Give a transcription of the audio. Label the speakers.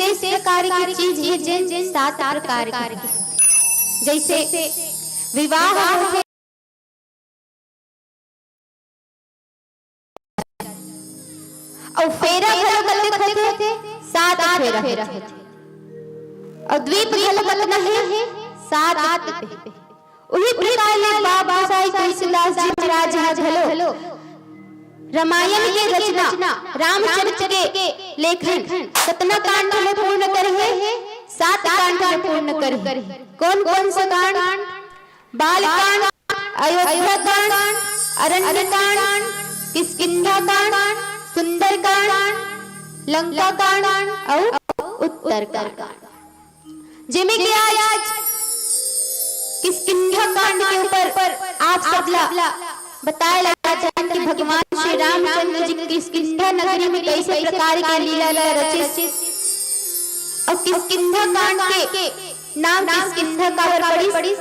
Speaker 1: विशेष प्रकार की चीज है जिन 7 प्रकार की, जैसे विवाह होते और फेरा घलो कथे 7 फेरा होते और द्वीप घलो कतना है 7 पे। उही प्रकार ले बाबा साईं तुलसीदास जी महाराज घलो रामायण के रचना रामचरित के लेखन कितना कांड में पूर्ण करे है 7 कांड में पूर्ण करे। कौन कौन से कांड? बाल कांड, अयोध्या कांड, अरण्य कांड, किष्किंधा कांड, सुंदर कांड, लंका कांड और उत्तर कांड। जिमे कि आज किष्किंधा कांड के ऊपर आप सबला बताया लगा जान कि भगवान श्री रामचंद्र जी किष्किंधा नगरी में कैसे प्रकार की लीला रचित और किष्किंधा कांड के नाम किष्किंधा का पड़ी